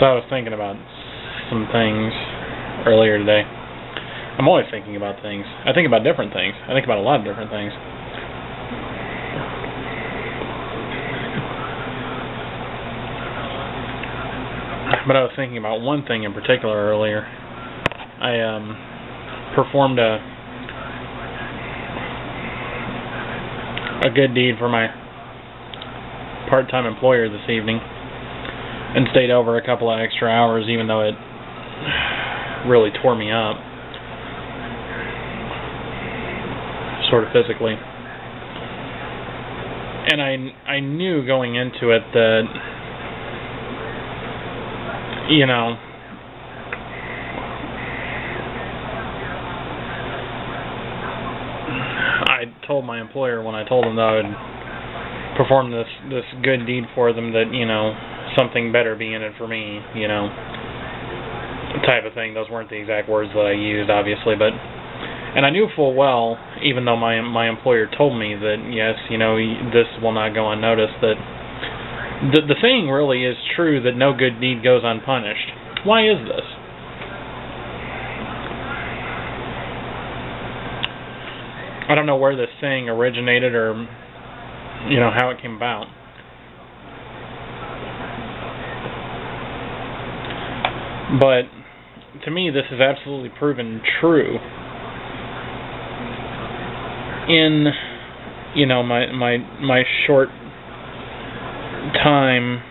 So I was thinking about some things earlier today. I'm always thinking about things. I think about different things. I think about a lot of different things. But I was thinking about one thing in particular earlier. I performed a good deed for my part-time employer this evening and stayed over a couple of extra hours, even though it really tore me up, sort of physically. And I knew going into it that, you know, I told my employer when I told them that I would perform this good deed for them that, you know, something better be in it for me, you know, type of thing. Those weren't the exact words that I used, obviously, but, and I knew full well, even though my employer told me that, yes, you know, this will not go unnoticed, that the saying really is true, that no good deed goes unpunished. Why is this? I don't know where this saying originated or, you know, how it came about. But to me, this is absolutely proven true in, you know, my short time,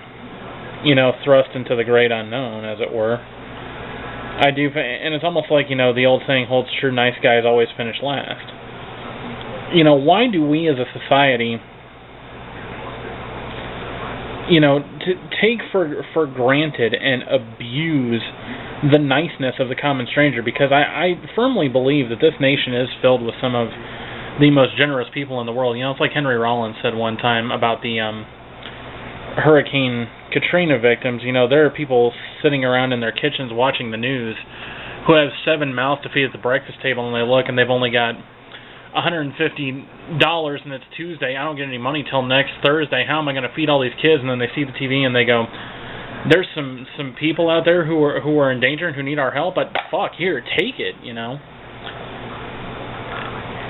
you know, thrust into the great unknown, as it were. I do, and it's almost like, you know, the old saying holds true: nice guys always finish last. You know, why do we as a society, you know, take for granted and abuse the niceness of the common stranger? Because I firmly believe that this nation is filled with some of the most generous people in the world. You know, it's like Henry Rollins said one time about the Hurricane Katrina victims. You know, there are people sitting around in their kitchens watching the news who have 7 mouths to feed at the breakfast table, and they look and they've only got $150 and it's Tuesday. I don't get any money till next Thursday. How am I going to feed all these kids? And then they see the TV and they go, there's some people out there who are in danger and who need our help, but fuck, here, take it, you know.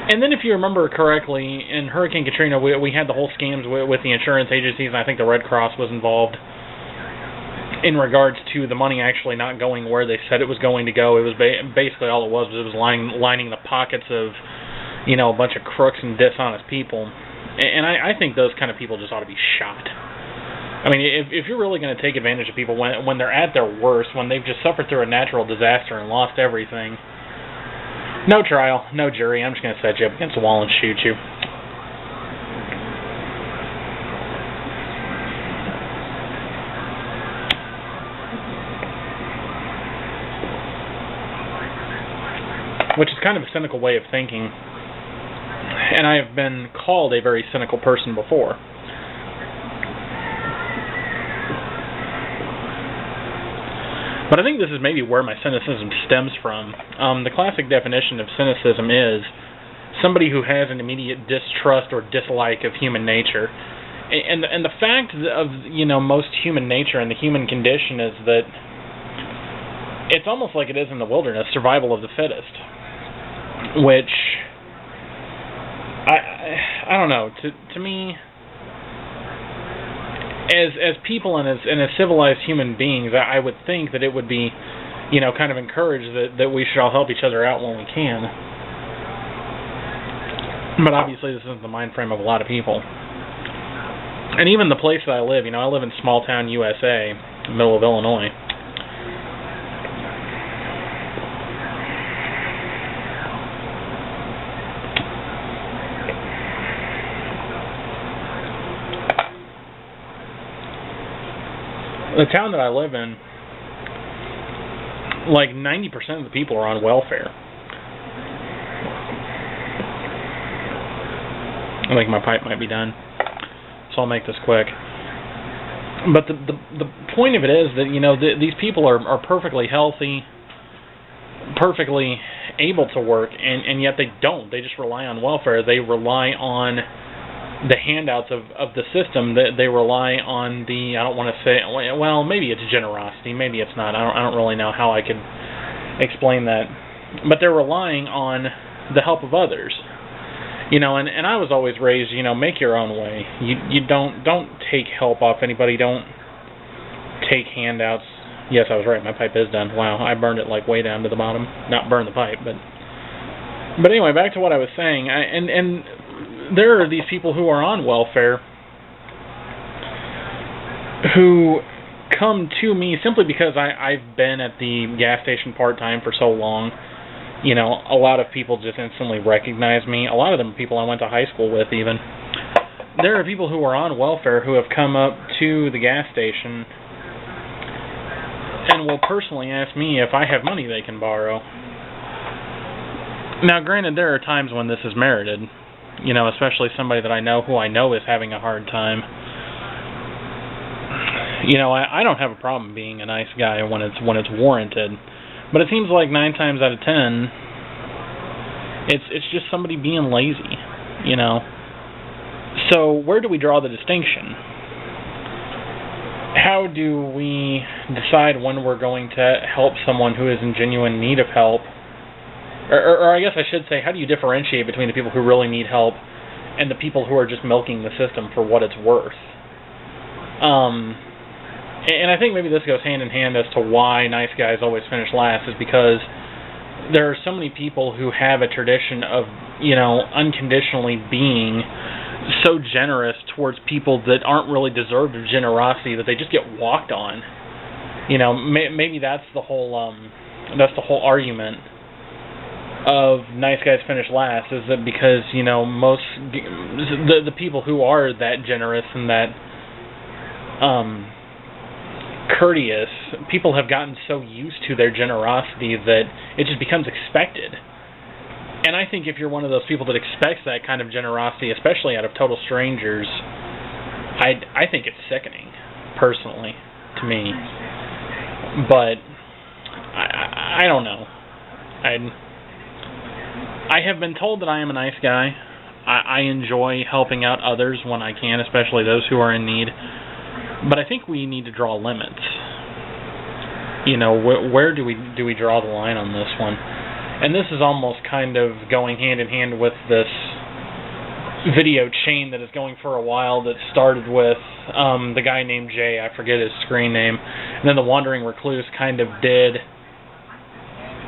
And then if you remember correctly, in Hurricane Katrina, we had the whole scams with the insurance agencies, and I think the Red Cross was involved in regards to the money actually not going where they said it was going to go. It was basically all it was lining the pockets of, you know, a bunch of crooks and dishonest people. And I think those kind of people just ought to be shot. I mean, if you're really going to take advantage of people when they're at their worst, when they've just suffered through a natural disaster and lost everything, no trial, no jury, I'm just going to set you up against the wall and shoot you. Which is kind of a cynical way of thinking. And I have been called a very cynical person before. But I think this is maybe where my cynicism stems from. The classic definition of cynicism is somebody who has an immediate distrust or dislike of human nature. And the fact of, you know, most human nature and the human condition is that it's almost like it is in the wilderness, survival of the fittest. Which, I don't know, to me, as people and as civilized human beings, I would think that it would be, you know, kind of encouraged that we should all help each other out when we can. But obviously this isn't the mind frame of a lot of people. And even the place that I live, you know, I live in small town USA, middle of Illinois. The town that I live in, like 90% of the people are on welfare. I think my pipe might be done, so I'll make this quick. But the point of it is that, you know, these people are perfectly healthy, perfectly able to work, and yet they don't. They just rely on welfare. They rely on the handouts of the system, that they rely on the, I don't want to say, well, maybe it's generosity, maybe it's not. I don't really know how I could explain that, but they're relying on the help of others. And I was always raised, make your own way. You don't take help off anybody. Don't take handouts. Yes, I was right. My pipe is done. Wow, I burned it like way down to the bottom. Not burn the pipe, but anyway, back to what I was saying. And there are these people who are on welfare who come to me simply because I've been at the gas station part-time for so long. A lot of people just instantly recognize me. A lot of them are people I went to high school with even. There are people who are on welfare who have come up to the gas station and will personally ask me if I have money they can borrow. Now, granted, there are times when this is merited, especially somebody that I know who I know is having a hard time. I don't have a problem being a nice guy when it's warranted. But it seems like 9 times out of 10, it's just somebody being lazy, So where do we draw the distinction? How do we decide when we're going to help someone who is in genuine need of help? Or I guess I should say, how do you differentiate between the people who really need help and the people who are just milking the system for what it's worth? And I think maybe this goes hand in hand as to why nice guys always finish last, is because there are so many people who have a tradition of, unconditionally being so generous towards people that aren't really deserved of generosity, that they just get walked on. Maybe that's the whole argument of nice guys finish last, is that because, most the people who are that generous and that courteous, people have gotten so used to their generosity that it just becomes expected. And I think if you're one of those people that expects that kind of generosity, especially out of total strangers, I think it's sickening, personally, to me. But I don't know. I have been told that I am a nice guy. I enjoy helping out others when I can, especially those who are in need. But I think we need to draw limits. Where do we draw the line on this one? And this is almost kind of going hand in hand with this video chain that is going for a while, that started with the guy named Jay, I forget his screen name, and then the Wandering Recluse kind of did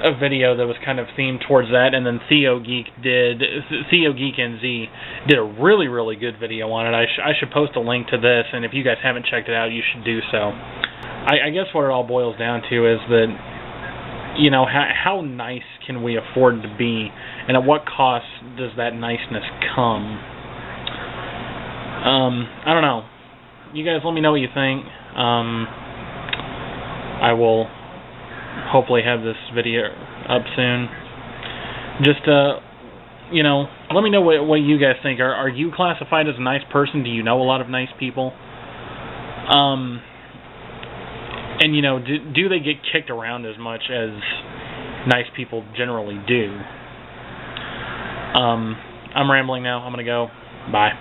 a video that was kind of themed towards that, and then Theo Geek NZ did a really, really good video on it. I should post a link to this, and if you guys haven't checked it out, you should do so. I guess what it all boils down to is that, how nice can we afford to be, and at what cost does that niceness come? I don't know. You guys let me know what you think. I will hopefully have this video up soon. Just, let me know what you guys think. Are you classified as a nice person? Do you know a lot of nice people? And, do they get kicked around as much as nice people generally do? I'm rambling now. I'm going to go. Bye.